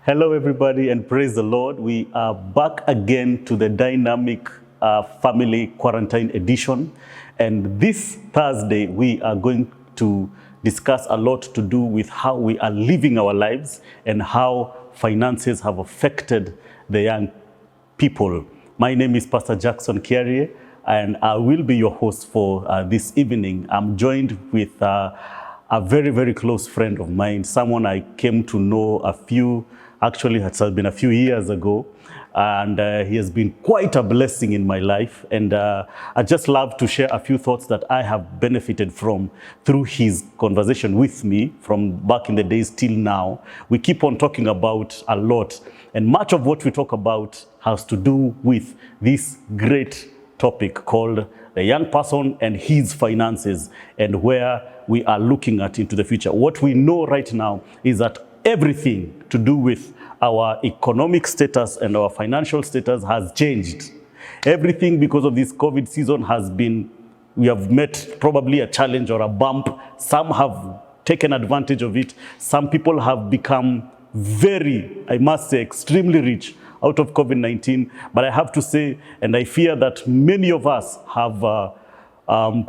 Hello, everybody, and praise the Lord. We are back again to the dynamic family quarantine edition. And this Thursday, we are going to discuss a lot to do with how we are living our lives and how finances have affected the young people. My name is Pastor Jackson Kiarie, and I will be your host for this evening. I'm joined with a very, very close friend of mine, someone I came to know actually it has been a few years ago, and he has been quite a blessing in my life. And I just love to share a few thoughts that I have benefited from through his conversation with me from back in the days till now. We keep on talking about a lot, and much of what we talk about has to do with this great topic called the young person and his finances, and where we are looking at into the future. What we know right now is that everything to do with our economic status and our financial status has changed. Everything, because of this COVID season, we have met probably a challenge or a bump. Some have taken advantage of it. Some people have become very, I must say, extremely rich out of COVID-19. But I have to say, and I fear that many of us have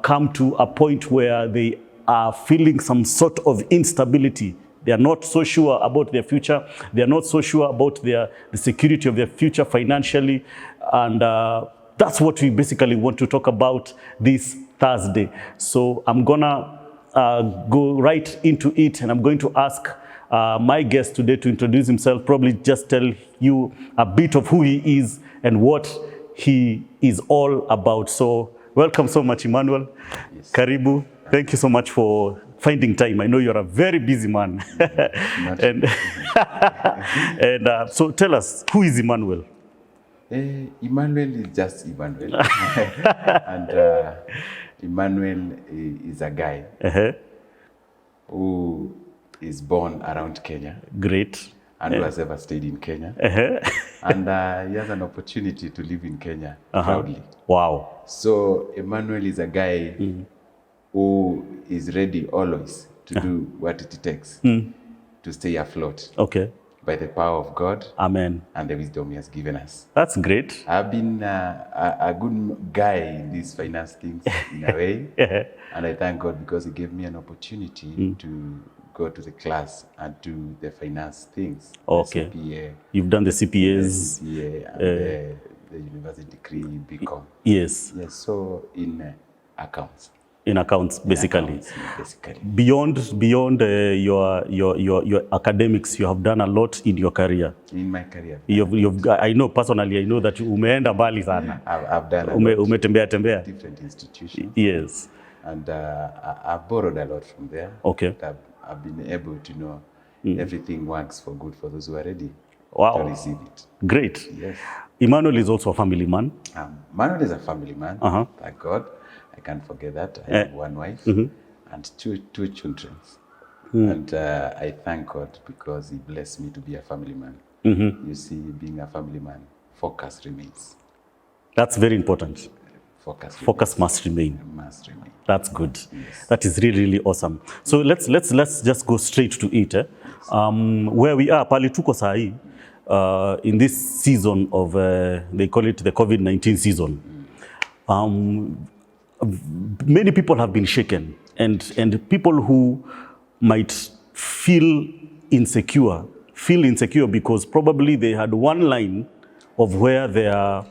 come to a point where they are feeling some sort of instability. They are not so sure about their future. They are not so sure about the security of their future financially. And that's what we basically want to talk about this Thursday. So I'm going to go right into it, and I'm going to ask my guest today to introduce himself, probably just tell you a bit of who he is and what he is all about. So welcome so much, Emmanuel. Yes. Karibu. Thank you so much for finding time. I know you're a very busy man. And so tell us, who is Emmanuel? Emmanuel is just Emmanuel. And Emmanuel is a guy who is born around Kenya. Great. And who has ever stayed in Kenya. And he has an opportunity to live in Kenya proudly. Wow. So Emmanuel is a guy who is ready always to do what it takes to stay afloat. Okay. By the power of God. Amen. And the wisdom he has given us. That's great. I've been a good guy in these finance things in a way. And I thank God because he gave me an opportunity to go to the class and do the finance things. Okay. The CPA. You've done the CPAs. The CPA and the university degree, BCom. Yes. Yes, so in accounts. In accounts, basically. Accounts, basically. Beyond your academics, you have done a lot in your career. In my career. I know personally, I know that umeenda mbali sana. I've done a lot. Different institutions. Yes. And I've borrowed a lot from there. Okay. I've been able to know everything works for good for those who are ready to receive it. Great. Yes. Emmanuel is also a family man. Emmanuel is a family man. Thank God. I can't forget that. I have one wife and two children. And I thank God because he blessed me to be a family man. You see, being a family man, focus remains. That's very important. Focus must remain. Must remain. That's good. Yes. That is really, really awesome. So let's just go straight to it. Where we are, pali tuko sahi, in this season of, they call it the COVID-19 season. Many people have been shaken, and people who might feel insecure because probably they had one line of where their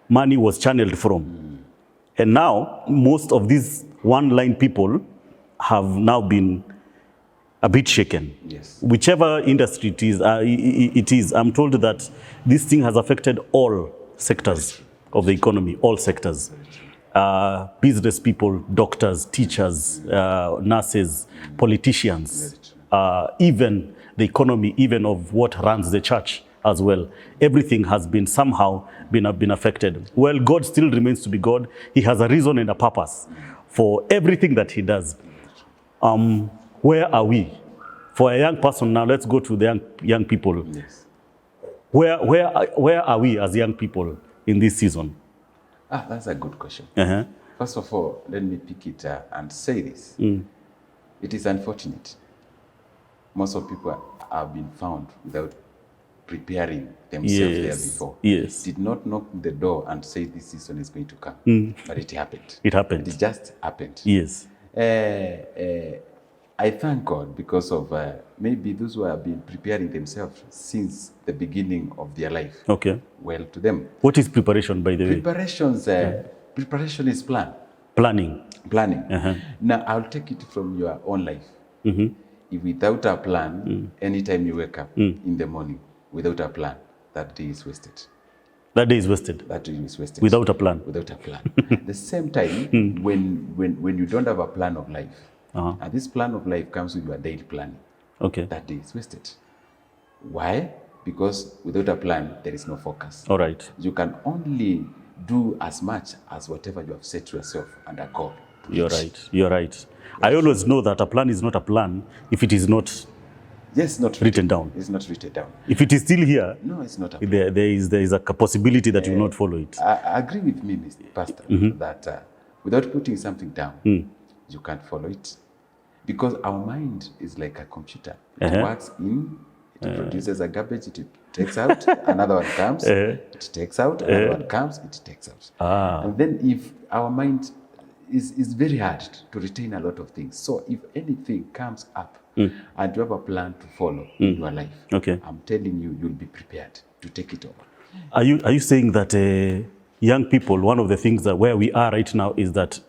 money was channeled from. And now most of these one-line people have now been a bit shaken. Yes. Whichever industry it is, I'm told that this thing has affected all sectors of the economy, all sectors. Business people, doctors, teachers, nurses, politicians, even the economy, even of what runs the church as well. Everything has been somehow been affected. Well, God still remains to be God. He has a reason and a purpose for everything that he does. Where are we? For a young person now, let's go to the young people. Yes. Where are we as young people in this season? That's a good question. First of all, let me pick it and say this. It is unfortunate. Most of people have been found without preparing themselves there Yes. before. Yes. Did not knock the door and say this season is going to come, but it happened. It happened. It just happened. Yes. I thank God because of maybe those who have been preparing themselves since the beginning of their life. Okay. Well, to them. What is preparation, by the way? Preparation is plan. Planning. Planning. Now, I'll take it from your own life. If without a plan, anytime you wake up in the morning without a plan, that day is wasted. That day is wasted. That day is wasted. Without a plan. Without a plan. The same time, when you don't have a plan of life, and this plan of life comes with your daily planning, Okay. that day is wasted. Why? Because without a plan, there is no focus. All right. You can only do as much as whatever you have set to yourself and a goal. You're right. You're right. I always know that a plan is not a plan if it is not not written down. It's not written down. If it is still here, no, it's not a plan. There is a possibility that you will not follow it. I agree with me, Mr. Pastor, that without putting something down, you can't follow it. Because our mind is like a computer. It works in, it produces a garbage, it takes out, another one comes, it takes out, another one comes, it takes out. And then if our mind is very hard to retain a lot of things. So if anything comes up and you have a plan to follow in your life, I'm telling you, you'll be prepared to take it over. Are you saying that young people, one of the things that where we are right now is that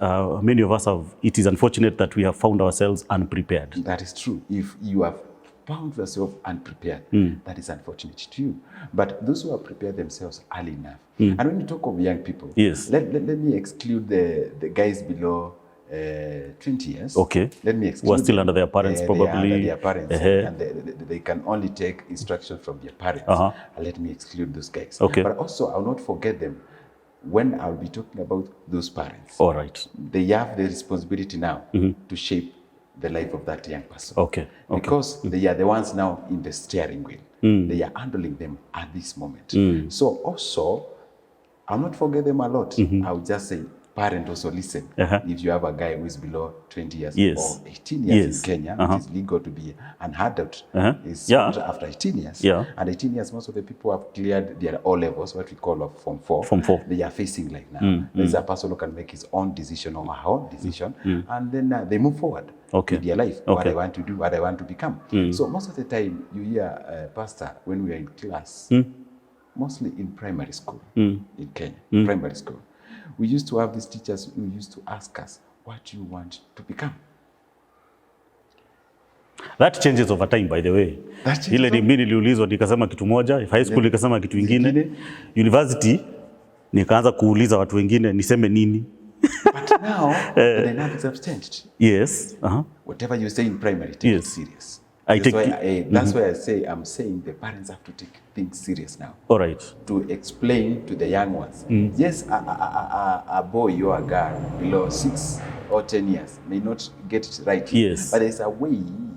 many of us it is unfortunate that we have found ourselves unprepared. That is true. If you have found yourself unprepared, that is unfortunate to you. But those who have prepared themselves early enough, and when you talk of young people, yes, let me exclude the guys below 20 years. Okay. Let me exclude who are still under their parents, probably. They are under their parents, and they can only take instructions from their parents. And let me exclude those guys. Okay. But also, I'll not forget them when I'll be talking about those parents. All right. They have the responsibility now to shape the life of that young person. Okay. Because they are the ones now in the steering wheel. They are handling them at this moment. So also, I'll not forget them a lot. I'll just say, parent, also listen. If you have a guy who is below 20 years or 18 years in Kenya, it is legal to be an adult. It's after 18 years. And 18 years, most of the people have cleared their O levels, what we call a Form 4. Form 4. They are facing like now. There's a person who can make his own decision or her own decision, and then they move forward with their life, what I want to do, what I want to become. So most of the time, you hear, Pastor, when we are in class, mostly in primary school in Kenya, primary school, we used to have these teachers who used to ask us, what do you want to become? That changes over time, by the way. Ile mimi niliulizwa nikasema kitu moja, high school nikasema kitu kingine, university nikaanza kuuliza watu wengine niseme nini. But now the dynamics have changed. Yes. Whatever you say in primary, take it serious. That's why I say I'm saying the parents have to take things serious now. All right. To explain to the young ones. Yes, a boy or a girl below 6 or 10 years may not get it right. Yes. But there's a way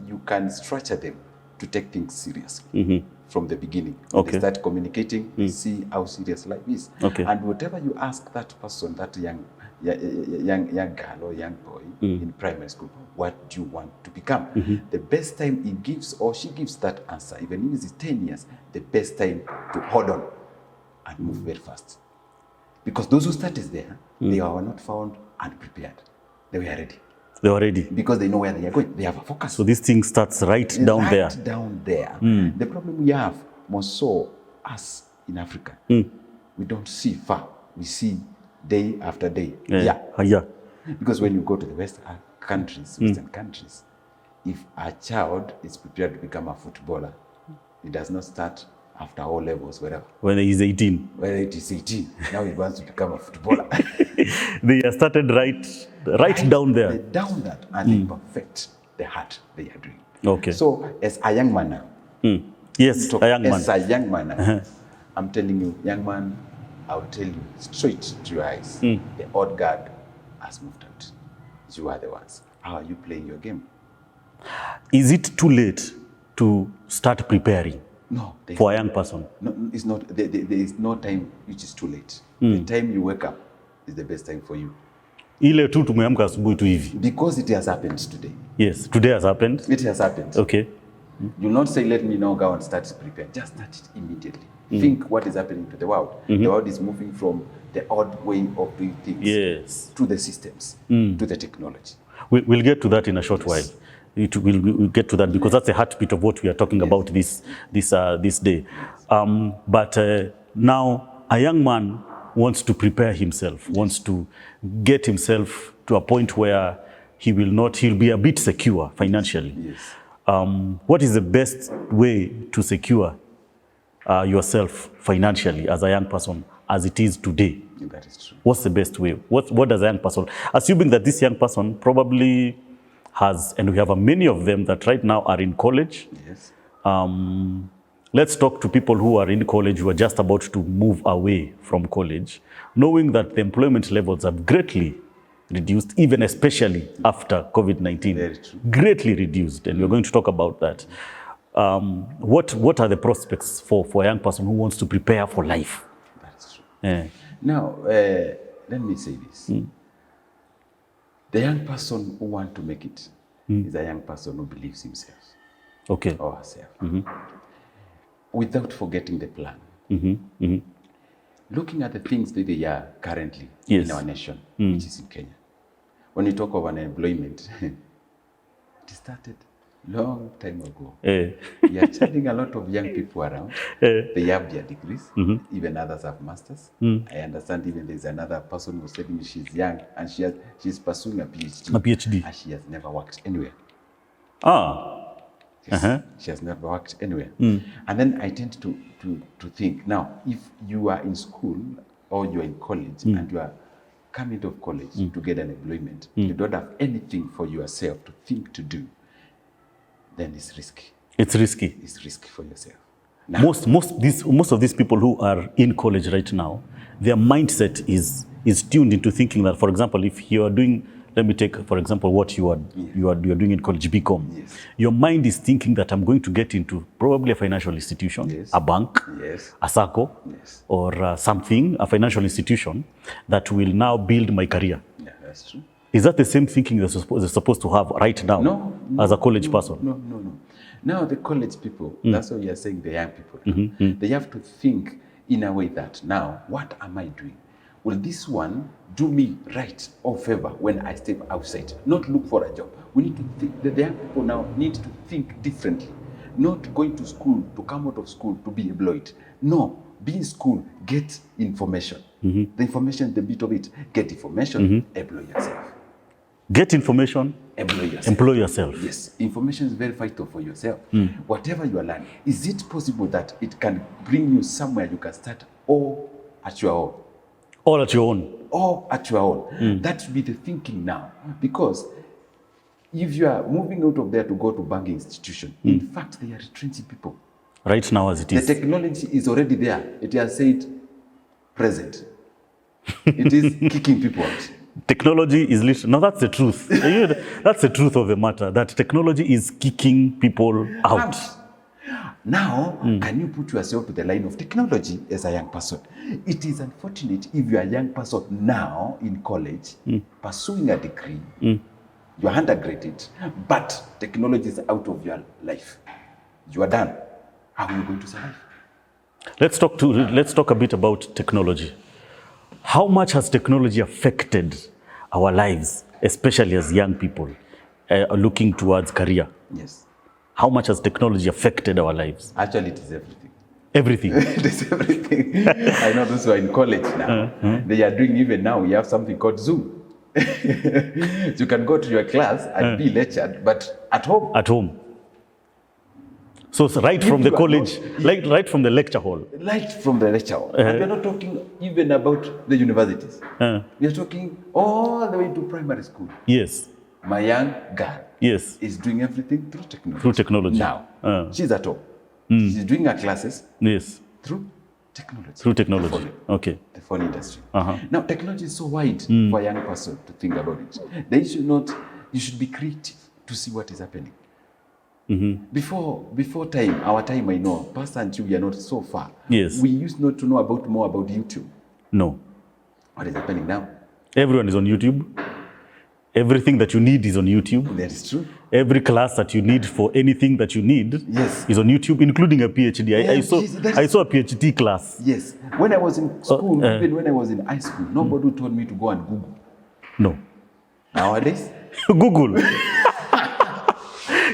you can structure them to take things seriously from the beginning. When they start communicating, they see how serious life is. And whatever you ask that person, that young girl or young boy in primary school, what do you want to become? The best time he gives or she gives that answer, even if it's 10 years, the best time to hold on and move very fast. Because those who started there, they were not found unprepared. They were ready. They were ready. Because they know where they are going. They have a focus. So this thing starts right down there. Right down there. The problem we have, more so, us in Africa, we don't see far. We see day after day. Because when you go to the Western countries, if a child is prepared to become a footballer, it does not start after all levels, wherever. When he is 18. When it is 18, now he wants to become a footballer. They are started right down there. Down that, and they perfect the heart they are doing. Okay. So as a young man now, yes, a young man. As a young man now, I'm telling you, young man, I'll tell you straight to your eyes, the old guard has moved out. You are the ones. How are you playing your game? Is it too late to start preparing? No. For a young person? No, it's not. There is no time which is too late. The time you wake up is the best time for you. Ile tu tumeamka asubuhi tu hivi. Because it has happened today. Yes, today has happened. It has happened. Okay. Do not say, let me now go and start to prepare. Just start it immediately. Think what is happening to the world. The world is moving from the odd way of doing things to the systems, to the technology. We'll get to that in a short while. We'll get to that because that's the heartbeat of what we are talking about this day. But now a young man wants to prepare himself, wants to get himself to a point where he'll be a bit secure financially. Yes. What is the best way to secure yourself financially as a young person as it is today? That is true. What's the best way? What does a young person, assuming that this young person probably has, and we have many of them that right now are in college. Yes. Let's talk to people who are in college, who are just about to move away from college, knowing that the employment levels have greatly reduced, even especially after COVID-19. Very true. Greatly reduced, and we're going to talk about that. What are the prospects for a young person who wants to prepare for life? That's true. Yeah. Now, let me say this. The young person who wants to make it is a young person who believes himself or herself, without forgetting the plan. Looking at the things that they are currently in our nation, which is in Kenya. When you talk of unemployment, it started long time ago. We are churning a lot of young people around. They have their degrees. Even others have masters. I understand even there's another person who said to me she's young and she's pursuing a PhD. A PhD. And she has never worked anywhere. Yes. She has never worked anywhere. And then I tend to think, now, if you are in school or you are in college and you are coming out of college to get an employment, you don't have anything for yourself to think to do, then it's risky. It's risky. It's risky for yourself. Now, most of these people who are in college right now, their mindset is tuned into thinking that, for example, if you are doing, let me take, for example, what you are doing in college, BCom. Yes. Your mind is thinking that I'm going to get into probably a financial institution, a bank, a SACCO, or a financial institution that will now build my career. Yeah, that's true. Is that the same thinking they're supposed to have right now as a college person? No. Now the college people, that's what you're saying, the young people now, they have to think in a way that now, what am I doing? Will this one do me right or favor when I step outside? Not look for a job. We need to think, the young people now need to think differently. Not going to school, to come out of school to be employed. No, be in school, get information. The information, the bit of it, get information, employ yourself. Get information, employ yourself. Yes, information is very vital for yourself. Whatever you are learning, is it possible that it can bring you somewhere you can start all at your own? All at your own. All at your own. That should be the thinking now. Because if you are moving out of there to go to banking institution, in fact, they are retrenching people. Right now as it is. The technology is already there. It has said present. It is kicking people out. Technology is literally, no, that's the truth. That's the truth of the matter, that technology is kicking people out. Now, can you put yourself to the line of technology as a young person? It is unfortunate if you are a young person now in college, pursuing a degree, you are undergraduate, but technology is out of your life. You are done. How are you going to survive? Let's talk a bit about technology. How much has technology affected our lives, especially as young people looking towards career? Yes. How much has technology affected our lives? Actually, it is everything. Everything? It is everything. I know those who are in college now. They are doing, even now, we have something called Zoom. You can go to your class and be lectured, but at home. At home. So right from the college, right from the lecture hall. Right from the lecture hall. And we're not talking even about the universities. We are talking all the way to primary school. Yes. My young girl is doing everything through technology. Through technology. Now, she's at home. She's doing her classes through technology. Through technology. The phone industry. Now, technology is so wide for a young person to think about it. They should not, you should be creative to see what is happening. Before time, our time, I know, Pastor and you, we are not so far. Yes. We used not to know more about YouTube. No. What is happening now? Everyone is on YouTube. Everything that you need is on YouTube. That is true. Every class that you need for anything that you need is on YouTube, including a PhD. I saw a PhD class. Yes. When I was in school, even when I was in high school, nobody told me to go and Google. No. Nowadays? Google.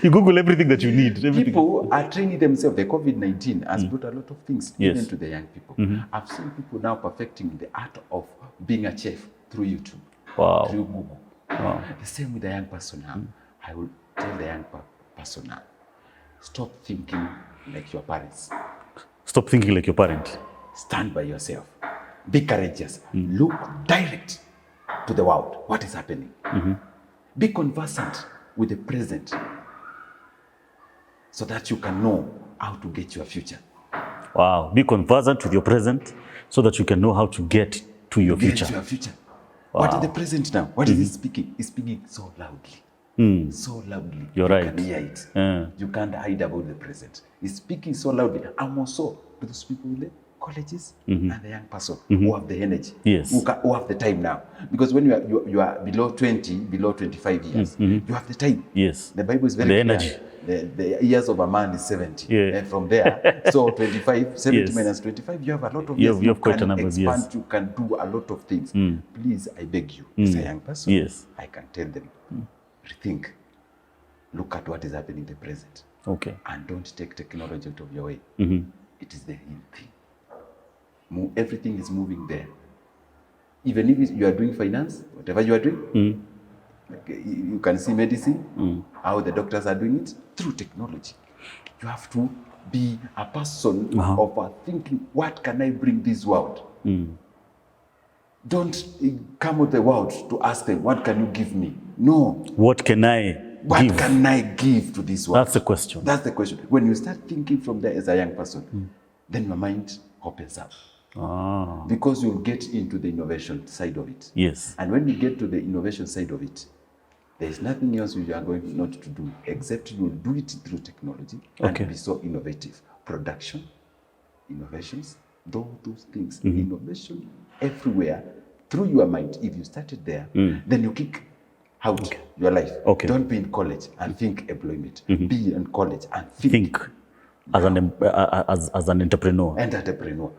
You Google everything that you need. Everything. People are training themselves. The COVID-19 has brought a lot of things even to the young people. I've seen people now perfecting the art of being a chef through YouTube, through Google. Wow. The same with the young person now. I will tell the young person now, stop thinking like your parents. Stop thinking like your parent. Stand by yourself. Be courageous. Look direct to the world. What is happening? Be conversant with the present so that you can know how to get your future. Wow. Be conversant with your present so that you can know how to get to your future. Get to your future. Wow. What is the present now? What is he speaking? He's speaking so loudly. So loudly. You're right. You can hear it. You can't hide about the present. He's speaking so loudly. And also to those people in the colleges and the young person who have the energy, who have the time now. Because when you are below 20, below 25 years, you have the time. Yes. The Bible is very clear. Energy. The years of a man is 70. And from there, so 25, 70 minus 25, you have a lot of years. You have quite a number of years. You can do a lot of things. Please, I beg you, as a young person, I can tell them, rethink. Look at what is happening in the present. Okay. And don't take technology out of your way. It is the real thing. Everything is moving there. Even if you are doing finance, whatever you are doing, you can see medicine, how the doctors are doing it through technology. You have to be a person of thinking, what can I bring this world? Don't come with the world to ask them, what can you give me? No. What can I give to this world? That's the question. That's the question. When you start thinking from there as a young person, then your mind opens up. Because you'll get into the innovation side of it. Yes. And when you get to the innovation side of it, there's nothing else you are going not to do except you will do it through technology and be so innovative. Production, innovations, those things, innovation everywhere through your mind. If you started there, then you kick out your life. Don't be in college and think employment. Be in college and think as an entrepreneur.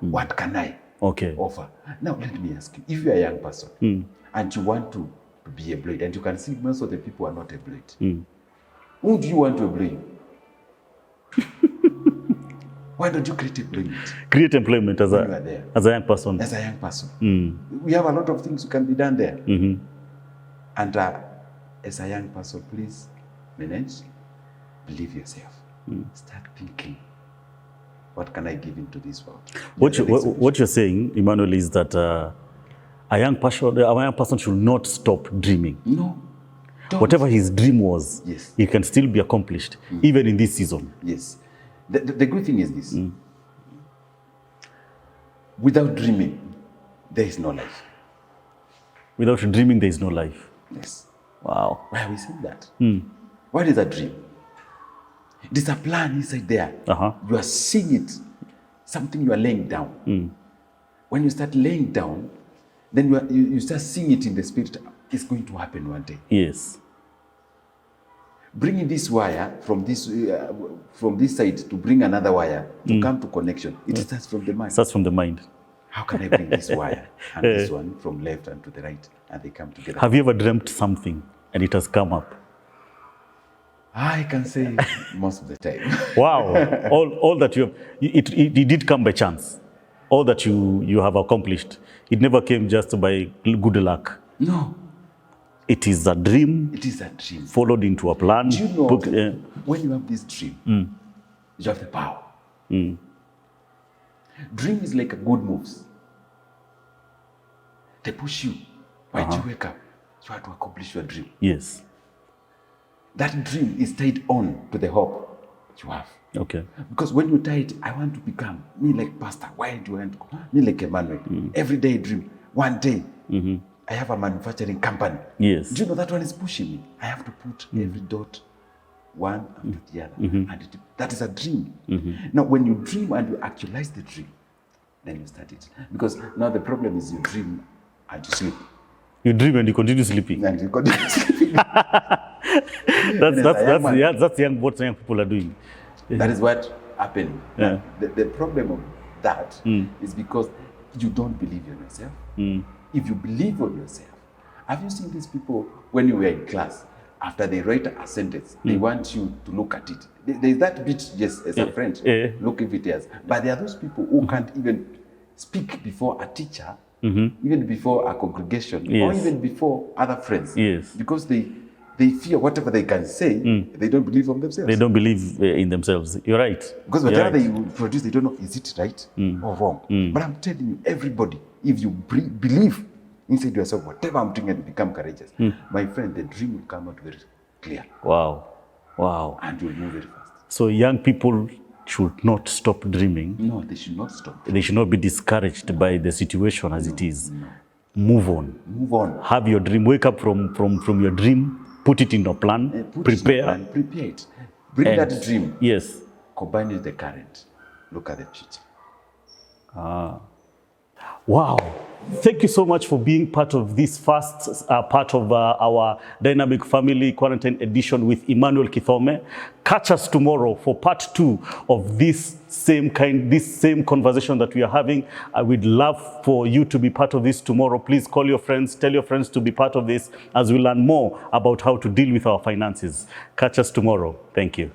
What can I offer? Now let me ask you, if you are a young person and you want to be employed, and you can see most of the people are not employed, who do you want to employ? Why don't you create employment? Create employment as a young person. As a young person. We have a lot of things that can be done there. And as a young person, please manage, believe yourself. Start thinking, what can I give into this world? What you're saying, Emmanuel, is that a young person should not stop dreaming. No. Don't. Whatever his dream was, he can still be accomplished, even in this season. Yes. The good thing is this. Without dreaming, there is no life. Without dreaming, there is no life. Yes. Wow. Why are we saying that? What is a dream? It is a plan inside there. You are seeing it, something you are laying down. When you start laying down, then you start seeing it in the spirit. It's going to happen one day. Yes. Bringing this wire from this side to bring another wire to come to connection. It starts from the mind. Starts from the mind. How can I bring this wire and this one from left and to the right, and they come together? Have you ever dreamt something and it has come up? I can say most of the time. Wow. all that you have, it did come by chance. All that you have accomplished, it never came just by good luck. No. It is a dream. It is a dream. Followed into a plan. Do you know, when you have this dream, you have the power. Dream is like a good moves. They push you. When you wake up, you have to accomplish your dream. Yes. That dream is tied on to the hope you have. Okay. Because when you tie it, I want to become me like pastor. Why do you want to go? Me like Emmanuel. Every day dream. One day, I have a manufacturing company. Yes. Do you know that one is pushing me? I have to put every dot one after the other. And that is a dream. Now, when you dream and you actualize the dream, then you start it. Because now the problem is you dream and you sleep. You dream and you continue sleeping. And you continue sleeping. That's what young people are doing. That is what happened. Yeah. The problem of that is because you don't believe in yourself. If you believe on yourself, have you seen these people when you were in class? After they write a sentence, they want you to look at it. There's that bit, yes, as a friend, look if it is. But there are those people who can't even speak before a teacher, even before a congregation, or even before other friends. Yes. Because they fear whatever they can say, they don't believe on themselves. They don't believe in themselves. You're right. Because whatever they produce, they don't know, is it right or wrong? But I'm telling you, everybody, if you believe inside yourself, whatever I'm doing, and become courageous, my friend, the dream will come out very clear. Wow. Wow. And you'll move very fast. So young people should not stop dreaming. No, they should not stop. They should not be discouraged by the situation as it is. No. Move on. Move on. Have your dream. Wake up from your dream. Put it in a plan. Prepare. Prepare it. Bring that dream. Yes. Combine it with the current. Look at the future. Wow. Thank you so much for being part of this first part of our Dynamic Family Quarantine Edition with Emmanuel Kithome. Catch us tomorrow for part 2 of this same conversation that we are having. I would love for you to be part of this tomorrow. Please call your friends, tell your friends to be part of this as we learn more about how to deal with our finances. Catch us tomorrow. Thank you.